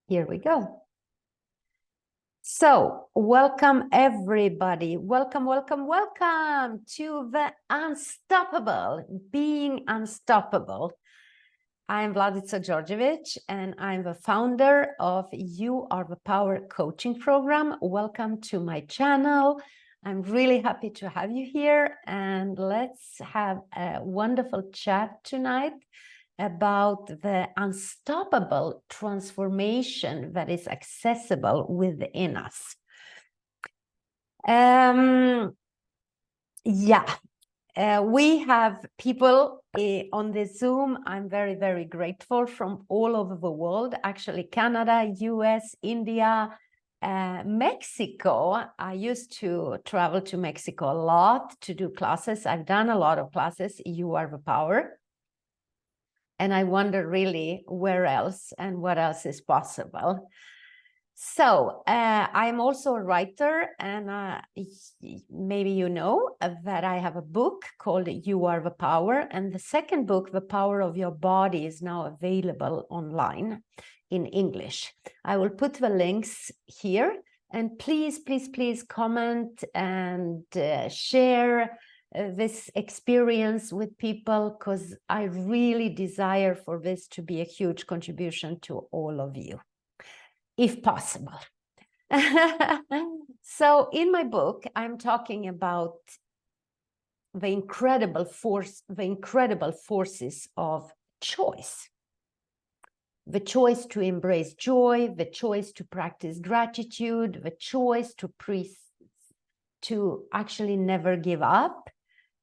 Here we go. So, welcome everybody. Welcome to the Unstoppable, Being Unstoppable. I'm Vladica Djordjevic, and I'm the founder of You Are the Power coaching program. Welcome to my channel. I'm really happy to have you here, and let's have a wonderful chat tonight about the unstoppable transformation that is accessible within us. We have people on the Zoom. I'm very, very grateful, from all over the world, actually Canada, US, India, Mexico. I used to travel to Mexico a lot to do classes. I've done a lot of classes. You Are the Power. And I wonder really where else and what else is possible. So I'm also a writer, and maybe you know that I have a book called You Are the Power. And the second book, The Power of Your Body, is now available online in English. I will put the links here. And please, please, please comment and share this experience with people, because I really desire for this to be a huge contribution to all of you, if possible. So in my book, I'm talking about the incredible forces of choice. The choice to embrace joy, the choice to practice gratitude, the choice to actually never give up,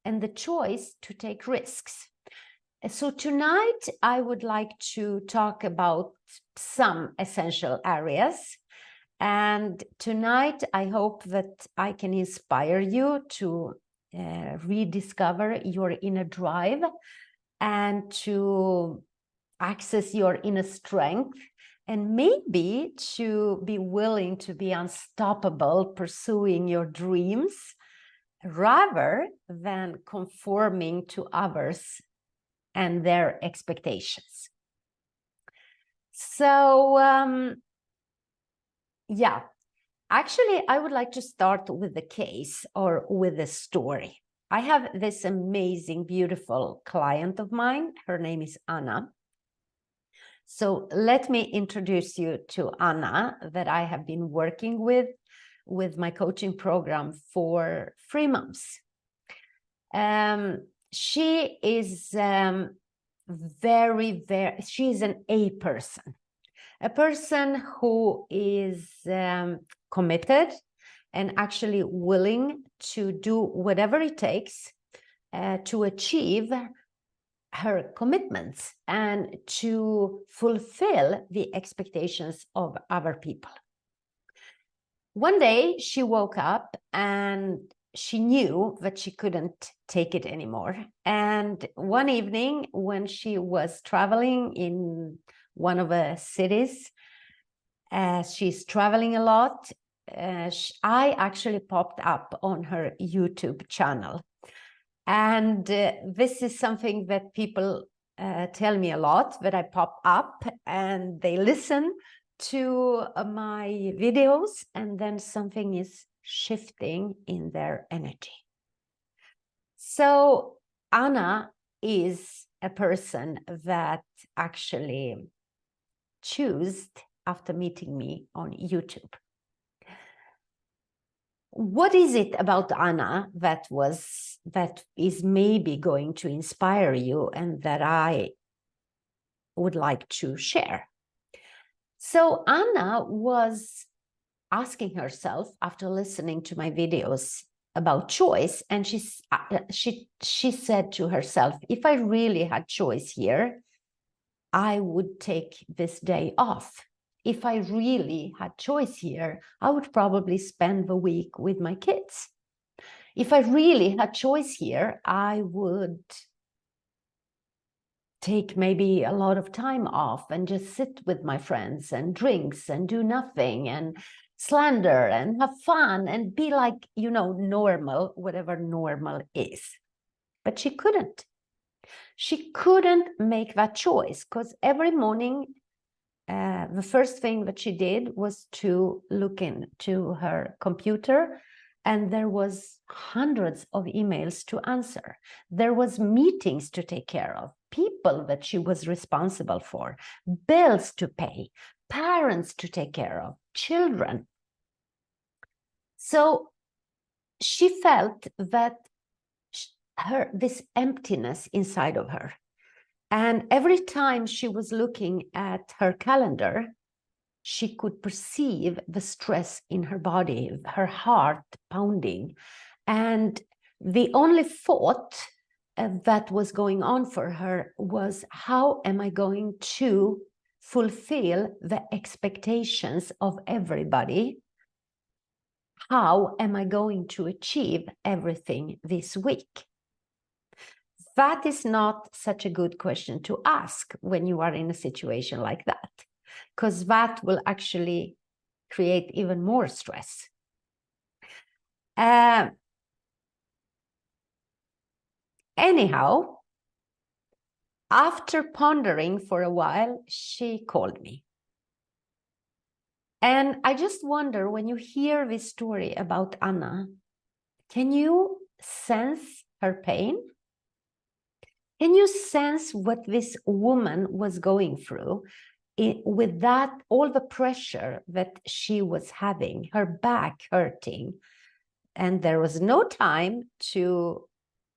and the choice to take risks. So tonight, I would like to talk about some essential areas. And tonight, I hope that I can inspire you to rediscover your inner drive and to access your inner strength, and maybe to be willing to be unstoppable, pursuing your dreams, rather than conforming to others and their expectations. So, actually, I would like to start with the case, or with a story. I have this amazing, beautiful client of mine. Her name is Anna. So let me introduce you to Anna, that I have been working with my coaching program for 3 months. She is she's an A person, a person who is committed and actually willing to do whatever it takes to achieve her commitments and to fulfill the expectations of other people. One day she woke up and she knew that she couldn't take it anymore. And one evening, when she was traveling in one of the cities, she's traveling a lot, I actually popped up on her YouTube channel. And this is something that people tell me a lot, that I pop up and they listen to my videos, and then something is shifting in their energy. So Anna is a person that actually chose after meeting me on YouTube. What is it about Anna that is maybe going to inspire you, and that I would like to share? So Anna was asking herself, after listening to my videos about choice, and she said to herself, if I really had choice here, I would take this day off. If I really had choice here, I would probably spend the week with my kids. If I really had choice here, I would take maybe a lot of time off and just sit with my friends and drinks and do nothing and slander and have fun and be like, normal, whatever normal is. But she couldn't. She couldn't make that choice, because every morning the first thing that she did was to look into her computer, and there was hundreds of emails to answer. There was meetings to take care of, people that she was responsible for, bills to pay, parents to take care of, children. So she felt that this emptiness inside of her. And every time she was looking at her calendar, she could perceive the stress in her body, her heart pounding. And the only thought that was going on for her was, how am I going to fulfill the expectations of everybody? How am I going to achieve everything this week? That is not such a good question to ask when you are in a situation like that, because that will actually create even more stress. Anyhow, after pondering for a while, she called me. And I just wonder, when you hear this story about Anna, can you sense her pain? Can you sense what this woman was going through with that, all the pressure that she was having, her back hurting, and there was no time to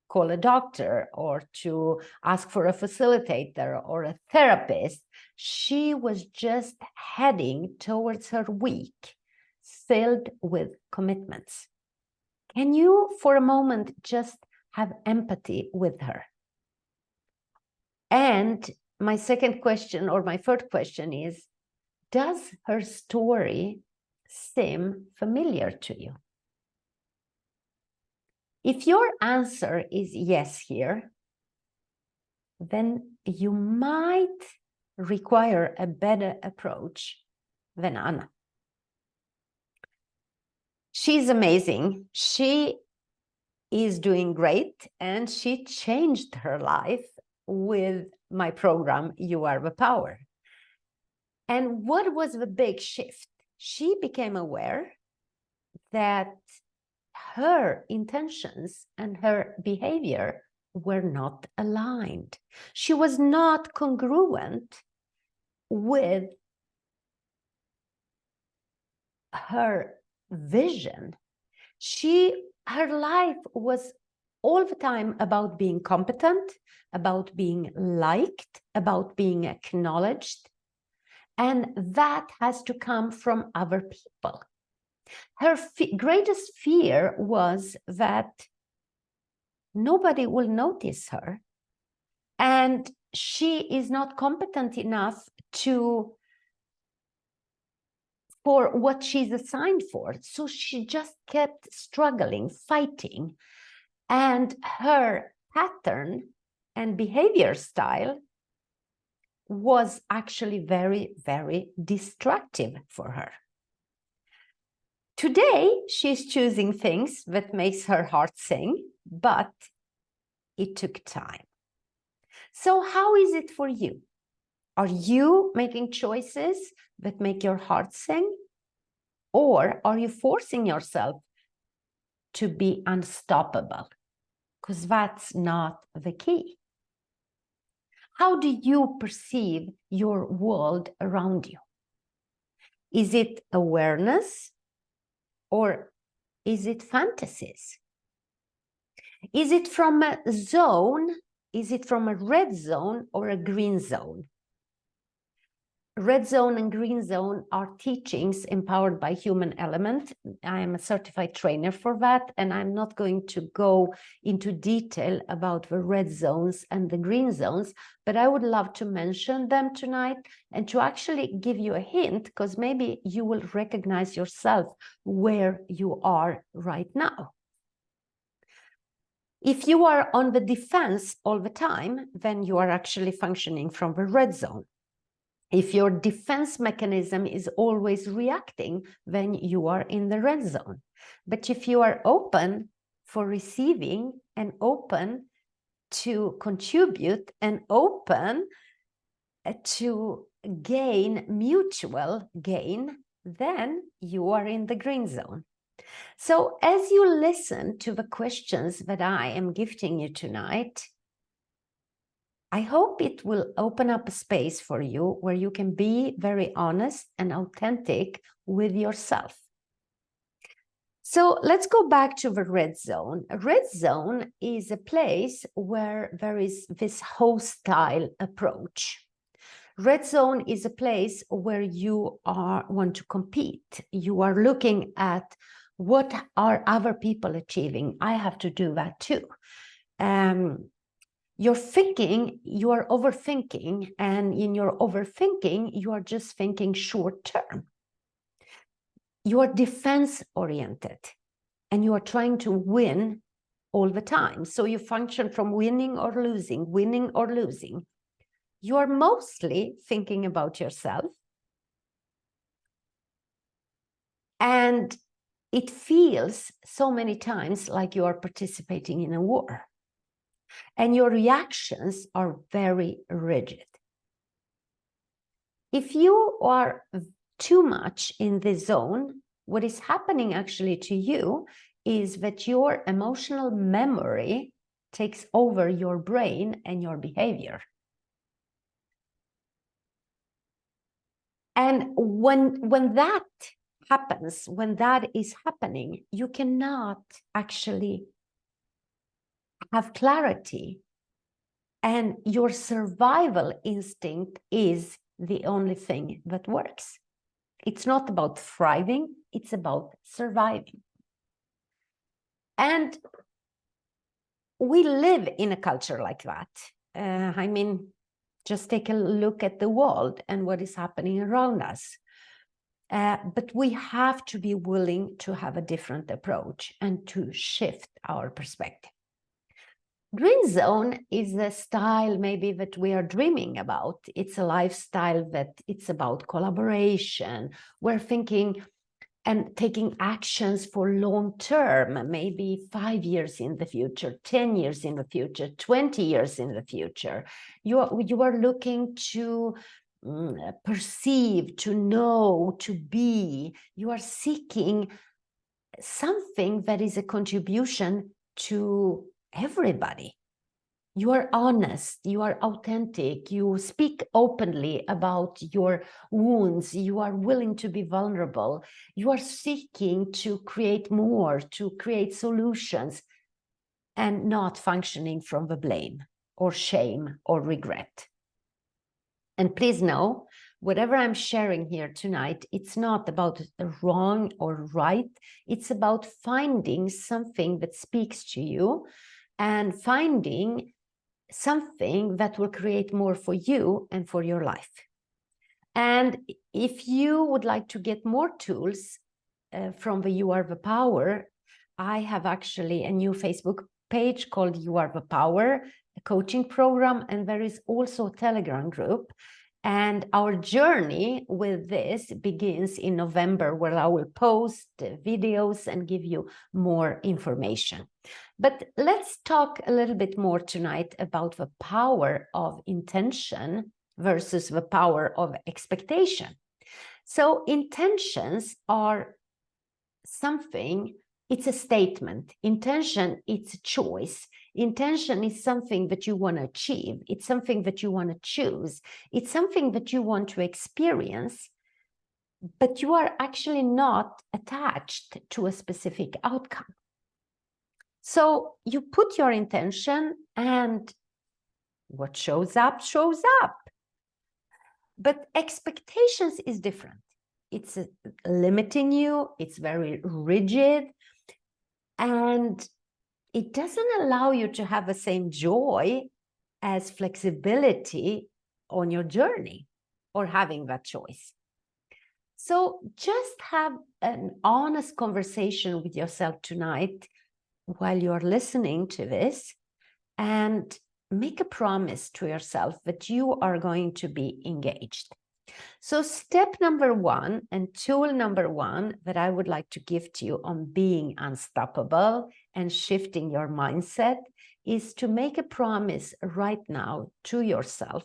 call a doctor or to ask for a facilitator or a therapist. She was just heading towards her week filled with commitments. Can you, for a moment, just have empathy with her? And my second question, or my third question, is, does her story seem familiar to you? If your answer is yes here, then you might require a better approach than Anna. She's amazing. She is doing great, and she changed her life with my program, You Are the Power. And what was the big shift? She became aware that her intentions and her behavior were not aligned. She was not congruent with her vision. Her life was all the time about being competent, about being liked, about being acknowledged. And that has to come from other people. Her greatest fear was that nobody will notice her, and she is not competent enough for what she's assigned for. So she just kept struggling, fighting, and her pattern and behavior style was actually very, very destructive for her. Today, she's choosing things that makes her heart sing, but it took time. So how is it for you? Are you making choices that make your heart sing? Or are you forcing yourself to be unstoppable? Because that's not the key. How do you perceive your world around you? Is it awareness? Or is it fantasies? Is it from a zone? Is it from a red zone or a green zone? Red zone and green zone are teachings empowered by human element. I am a certified trainer for that, and I'm not going to go into detail about the red zones and the green zones, but I would love to mention them tonight and to actually give you a hint, because maybe you will recognize yourself where you are right now. If you are on the defense all the time, then you are actually functioning from the red zone. If your defense mechanism is always reacting, then you are in the red zone. But if you are open for receiving and open to contribute and open to gain, mutual gain, then you are in the green zone. So as you listen to the questions that I am gifting you tonight, I hope it will open up a space for you where you can be very honest and authentic with yourself. So let's go back to the red zone. A red zone is a place where there is this hostile approach. Red zone is a place where you want to compete. You are looking at what are other people achieving. I have to do that too. You're thinking, you are overthinking, and in your overthinking, you are just thinking short term. You are defense oriented and you are trying to win all the time. So you function from winning or losing, winning or losing. You are mostly thinking about yourself. And it feels so many times like you are participating in a war. And your reactions are very rigid. If you are too much in this zone, what is happening actually to you is that your emotional memory takes over your brain and your behavior. And when that happens, when that is happening, you cannot actually have clarity. And your survival instinct is the only thing that works. It's not about thriving, it's about surviving. And we live in a culture like that. I mean, just take a look at the world and what is happening around us. But we have to be willing to have a different approach and to shift our perspective. Green zone is a style maybe that we are dreaming about. It's a lifestyle that it's about collaboration. We're thinking and taking actions for long term, maybe 5 years in the future, 10 years in the future, 20 years in the future. You are looking to perceive, to know, to be. You are seeking something that is a contribution to everybody. You are honest, you are authentic, you speak openly about your wounds, you are willing to be vulnerable, you are seeking to create more, to create solutions, and not functioning from the blame or shame or regret. And please know, whatever I'm sharing here tonight, it's not about wrong or right. It's about finding something that speaks to you and finding something that will create more for you and for your life. And if you would like to get more tools from the You Are the Power, I have actually a new Facebook page called You Are the Power, a coaching program, and there is also a Telegram group. And our journey with this begins in November, where I will post videos and give you more information. But let's talk a little bit more tonight about the power of intention versus the power of expectation. So intentions are something, it's a statement. Intention, it's a choice. Intention is something that you want to achieve. It's something that you want to choose. It's something that you want to experience, but you are actually not attached to a specific outcome. So you put your intention and what shows up, shows up. But expectations is different. It's limiting you, it's very rigid, and it doesn't allow you to have the same joy as flexibility on your journey or having that choice. So just have an honest conversation with yourself tonight while you're listening to this and make a promise to yourself that you are going to be engaged. So step number one and tool number one that I would like to give to you on being unstoppable and shifting your mindset is to make a promise right now to yourself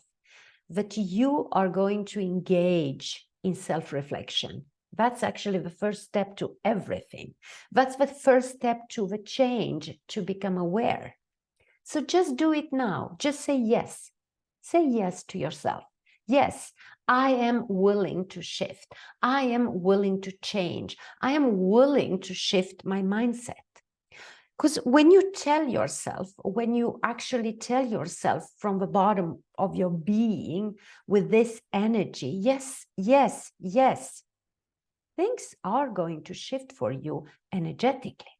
that you are going to engage in self-reflection. That's actually the first step to everything. That's the first step to the change, to become aware. So just do it now. Just say yes. Say yes to yourself. Yes, I am willing to shift. I am willing to change. I am willing to shift my mindset. Because when you tell yourself, when you actually tell yourself from the bottom of your being with this energy, yes, yes, yes, things are going to shift for you energetically.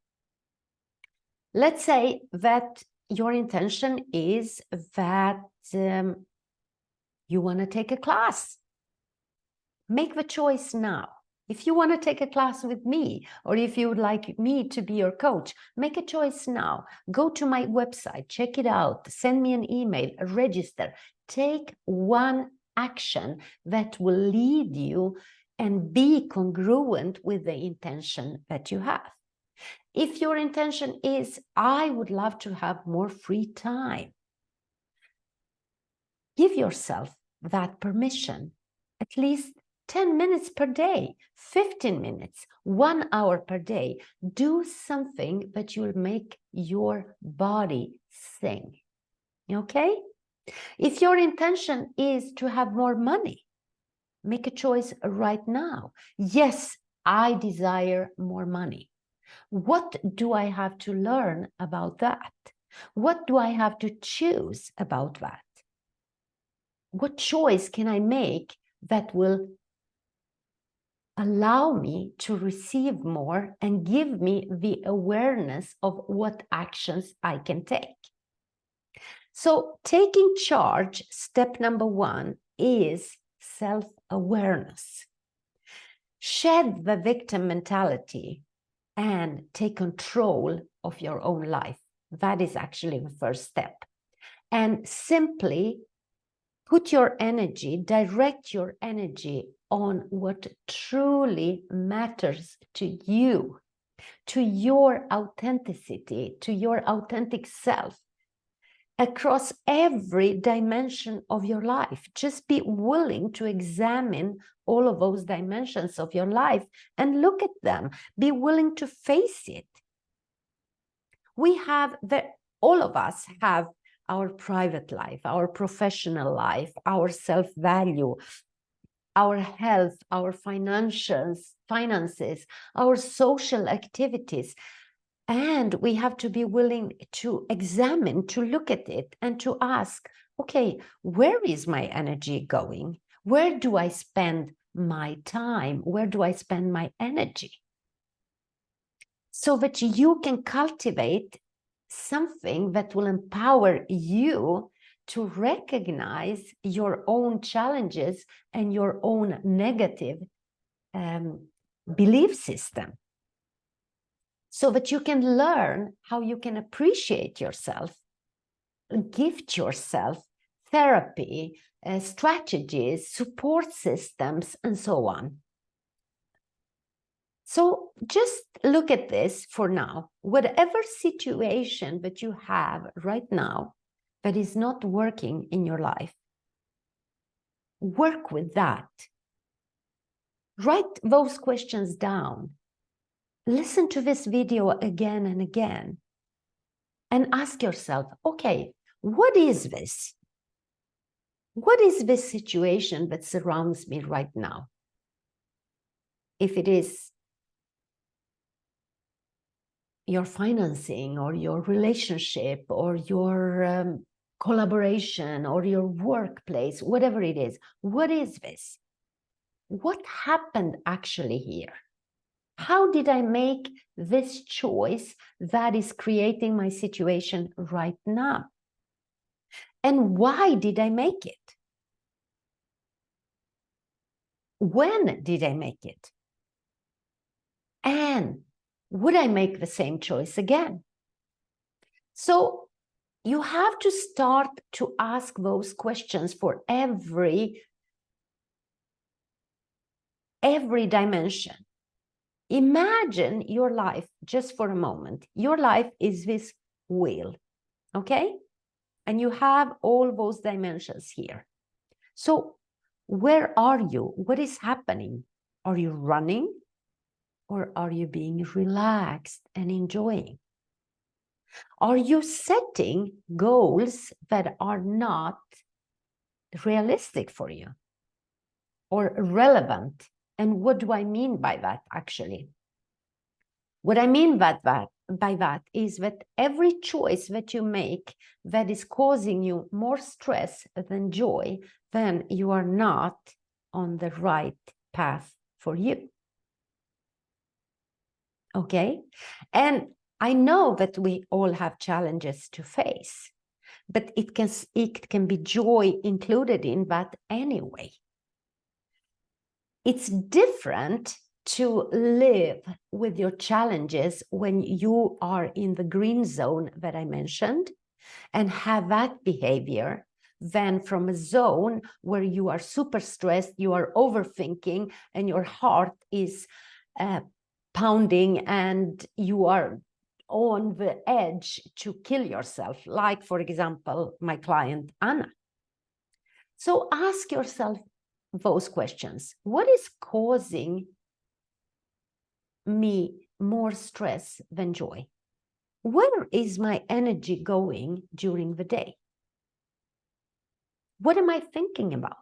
Let's say that your intention is that you want to take a class. Make the choice now. If you want to take a class with me, or if you would like me to be your coach, make a choice now. Go to my website, check it out, send me an email, register. Take one action that will lead you and be congruent with the intention that you have. If your intention is, I would love to have more free time, give yourself that permission, at least 10 minutes per day, 15 minutes, 1 hour per day. Do something that will make your body sing, okay? If your intention is to have more money, make a choice right now. Yes, I desire more money. What do I have to learn about that? What do I have to choose about that? What choice can I make that will allow me to receive more and give me the awareness of what actions I can take? So taking charge, step number 1 is self-awareness. Shed the victim mentality and take control of your own life. That is actually the first step. And simply put your energy, direct your energy on what truly matters to you, to your authenticity, to your authentic self, across every dimension of your life. Just be willing to examine all of those dimensions of your life and look at them. Be willing to face it. All of us have our private life, our professional life, our self-value, our health, our finances, our social activities. And we have to be willing to examine, to look at it and to ask, okay, where is my energy going? Where do I spend my time? Where do I spend my energy? So that you can cultivate something that will empower you to recognize your own challenges and your own negative belief system, so that you can learn how you can appreciate yourself, gift yourself therapy, strategies, support systems, and so on. So just look at this for now. Whatever situation that you have right now that is not working in your life, work with that. Write those questions down. Listen to this video again and again and ask yourself, okay, what is this? What is this situation that surrounds me right now? If it is your financing or your relationship or your collaboration or your workplace, whatever it is, what is this? What happened actually here? How did I make this choice that is creating my situation right now? And why did I make it? When did I make it? And would I make the same choice again? So you have to start to ask those questions for every dimension. Imagine your life just for a moment. Your life is this wheel, okay? And you have all those dimensions here. So where are you? What is happening? Are you running, or are you being relaxed and enjoying? Are you setting goals that are not realistic for you or relevant? And what do I mean by that, actually? What I mean by that is that every choice that you make that is causing you more stress than joy, then you are not on the right path for you. Okay? And I know that we all have challenges to face, but it can be joy included in that anyway. It's different to live with your challenges when you are in the green zone that I mentioned and have that behavior than from a zone where you are super stressed, you are overthinking, and your heart is pounding and you are on the edge to kill yourself, like, for example, my client Anna. So ask yourself those questions. What is causing me more stress than joy? Where is my energy going during the day? What am I thinking about?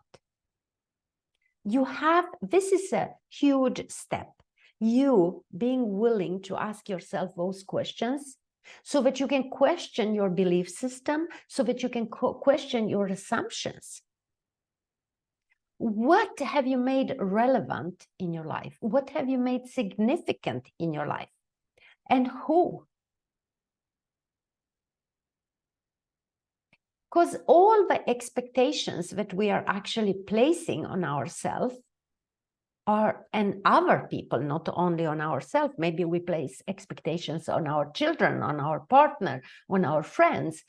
This is a huge step. You being willing to ask yourself those questions so that you can question your belief system, so that you can question your assumptions. What have you made relevant in your life? What have you made significant in your life? And who? Because all the expectations that we are actually placing on ourselves and other people, not only on ourselves, maybe we place expectations on our children, on our partner, on our friends,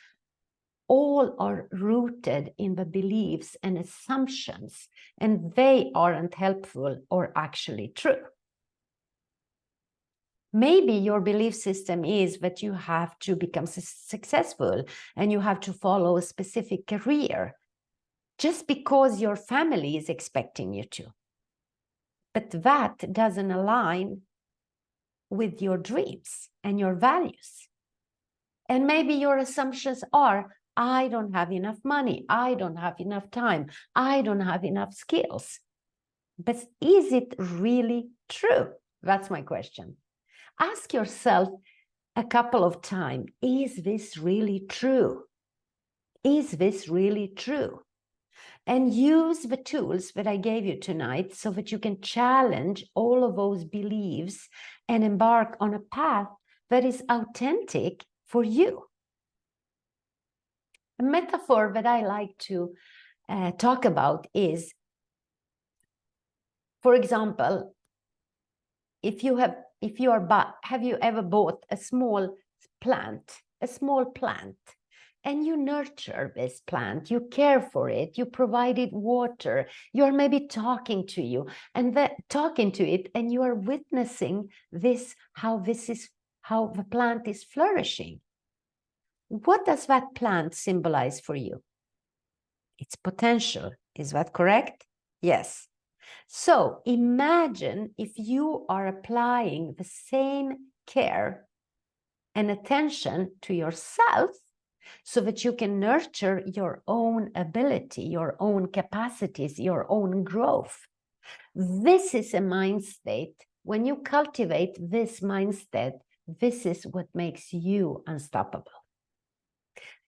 all are rooted in the beliefs and assumptions, and they aren't helpful or actually true. Maybe your belief system is that you have to become successful and you have to follow a specific career just because your family is expecting you to. But that doesn't align with your dreams and your values. And maybe your assumptions are, I don't have enough money, I don't have enough time, I don't have enough skills. But is it really true? That's my question. Ask yourself a couple of times, is this really true? Is this really true? And use the tools that I gave you tonight so that you can challenge all of those beliefs and embark on a path that is authentic for you. A metaphor that I like to talk about is, for example, have you ever bought a small plant, and you nurture this plant, you care for it, you provide it water, you're maybe talking to it, and you are witnessing how the plant is flourishing. What does that plant symbolize for you? Its potential. Is that correct? Yes. So imagine if you are applying the same care and attention to yourself so that you can nurture your own ability, your own capacities, your own growth. This is a mind state. When you cultivate this mindset, this is what makes you unstoppable.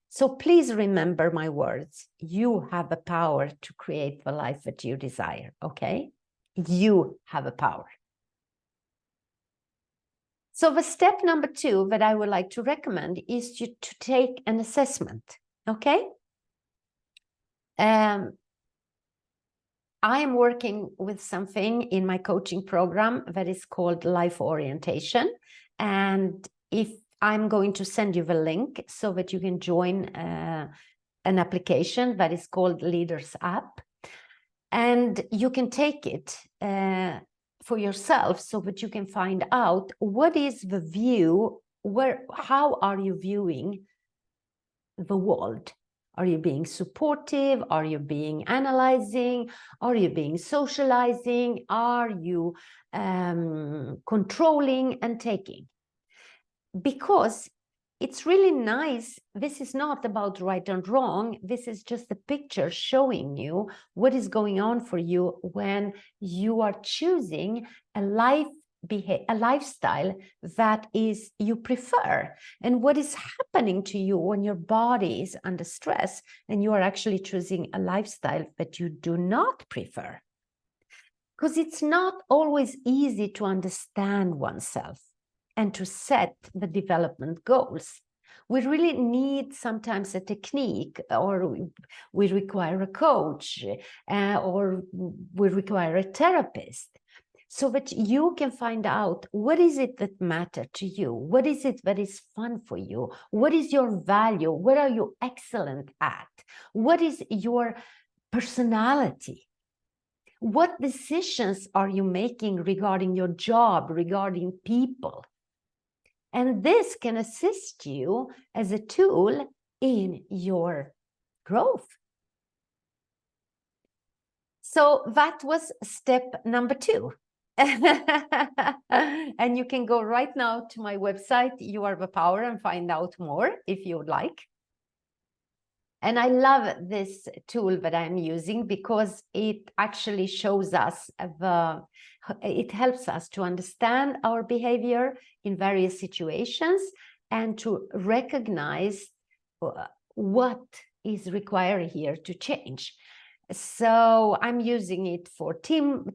So please remember my words. You have the power to create the life that you desire, okay? You have a power. So the step number 2 that I would like to recommend is to take an assessment, okay? I am working with something in my coaching program that is called life orientation. And I'm going to send you the link so that you can join an application that is called Leaders App. And you can take it for yourself so that you can find out what is the view, how are you viewing the world? Are you being supportive? Are you being analyzing? Are you being socializing? Are you controlling and taking? Because it's really nice. This is not about right and wrong. This is just a picture showing you what is going on for you when you are choosing a lifestyle that is you prefer, and what is happening to you when your body is under stress and you are actually choosing a lifestyle that you do not prefer. Because it's not always easy to understand oneself and to set the development goals. We really need sometimes a technique, or we require a coach, or we require a therapist, so that you can find out what is it that matters to you, what is it that is fun for you, what is your value, what are you excellent at, what is your personality. What decisions are you making regarding your job, regarding people? And this can assist you as a tool in your growth. So that was step number 2. And you can go right now to my website, You Are the Power, and find out more if you would like. And I love this tool that I'm using because it actually shows us it helps us to understand our behavior in various situations and to recognize what is required here to change. So I'm using it for team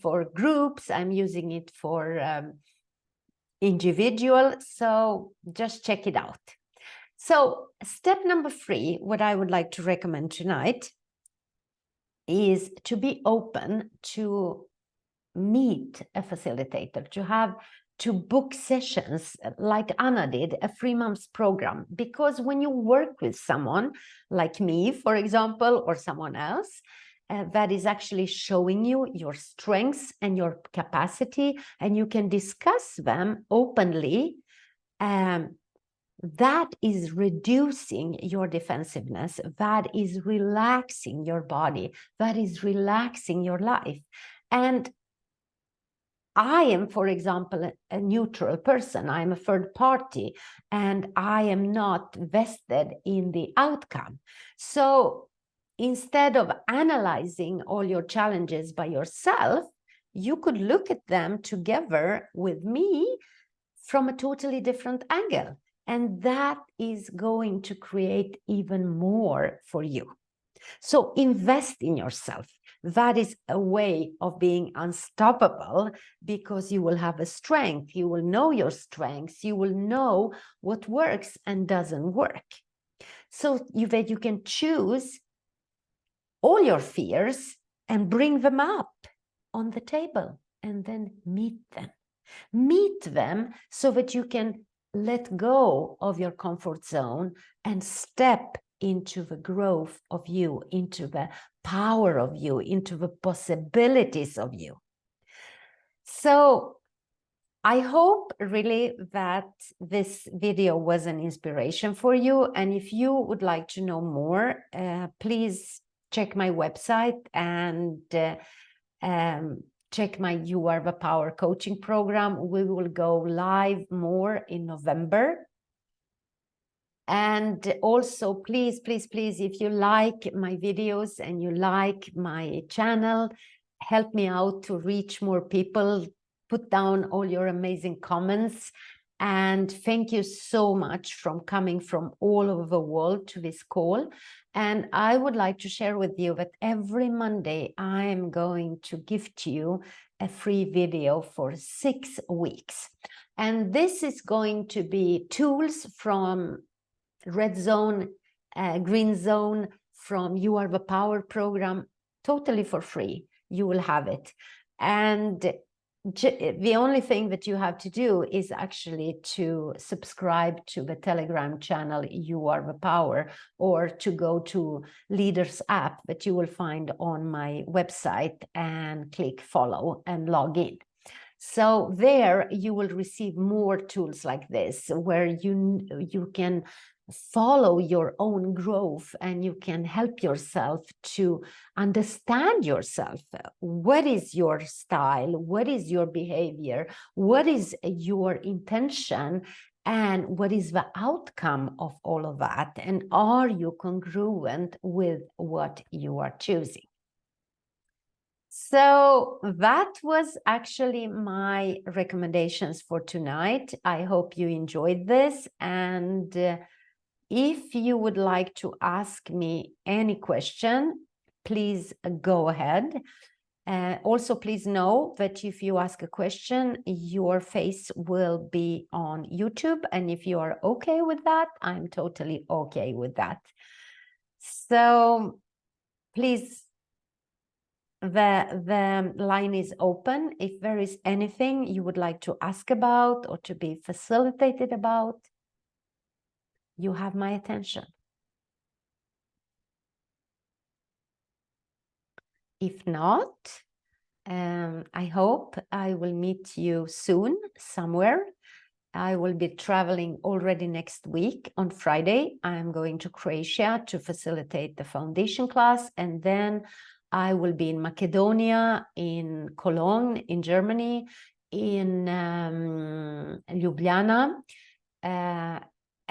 for groups. I'm using it for individual. So just check it out. So step number 3, what I would like to recommend tonight is to be open to meet a facilitator, to book sessions like Anna did, a 3-month program. Because when you work with someone like me, for example, or someone else, that is actually showing you your strengths and your capacity, and you can discuss them openly, that is reducing your defensiveness, that is relaxing your body, that is relaxing your life. And I am, for example, a neutral person. I'm a third party, and I am not vested in the outcome. So instead of analyzing all your challenges by yourself, you could look at them together with me from a totally different angle. And that is going to create even more for you. So invest in yourself. That is a way of being unstoppable, because you will have a strength. You will know your strengths. You will know what works and doesn't work. So that you can choose all your fears and bring them up on the table and then meet them. Meet them so that you can let go of your comfort zone and step into the growth of you, into the power of you, into the possibilities of you. So I hope really that this video was an inspiration for you. And if you would like to know more, please check my website and check my You Are the Power coaching program. We will go live more in November. And also, please, please, please, if you like my videos and you like my channel, help me out to reach more people. Put down all your amazing comments. And thank you so much for coming from all over the world to this call. And I would like to share with you that every Monday, I am going to gift you a free video for 6 weeks. And this is going to be tools from Red Zone, Green Zone, from You Are the Power program, totally for free. You will have it. And the only thing that you have to do is actually to subscribe to the Telegram channel You Are the Power, or to go to Leaders app that you will find on my website and click follow and log in. So there you will receive more tools like this, where you can follow your own growth, and you can help yourself to understand yourself. What is your style? What is your behavior? What is your intention? And what is the outcome of all of that? And are you congruent with what you are choosing? So that was actually my recommendations for tonight. I hope you enjoyed this. And if you would like to ask me any question, please go ahead. Also, please know that if you ask a question, your face will be on YouTube. And if you are okay with that, I'm totally okay with that. So please, the line is open. If there is anything you would like to ask about or to be facilitated about, you have my attention. If not, I hope I will meet you soon somewhere. I will be traveling already next week on Friday. I'm going to Croatia to facilitate the foundation class, and then I will be in Macedonia, in Cologne, in Germany, in Ljubljana,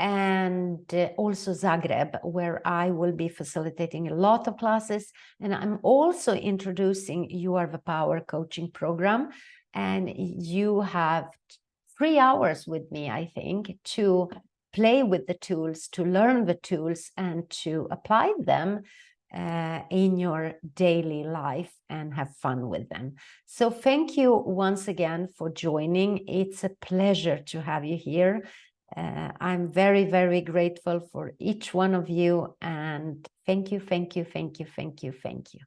and also Zagreb, where I will be facilitating a lot of classes. And I'm also introducing You Are the Power coaching program. And you have 3 hours with me, I think, to play with the tools, to learn the tools, and to apply them in your daily life and have fun with them. So thank you once again for joining. It's a pleasure to have you here. I'm very, very grateful for each one of you, and thank you, thank you, thank you, thank you, thank you.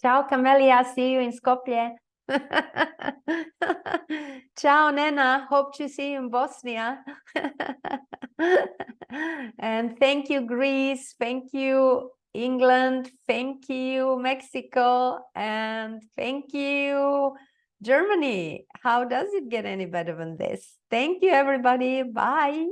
Ciao, Camelia. See you in Skopje. Ciao, Nena. Hope to see you in Bosnia. And thank you, Greece. Thank you, England. Thank you, Mexico. And thank you, Germany. How does it get any better than this? Thank you, everybody. Bye.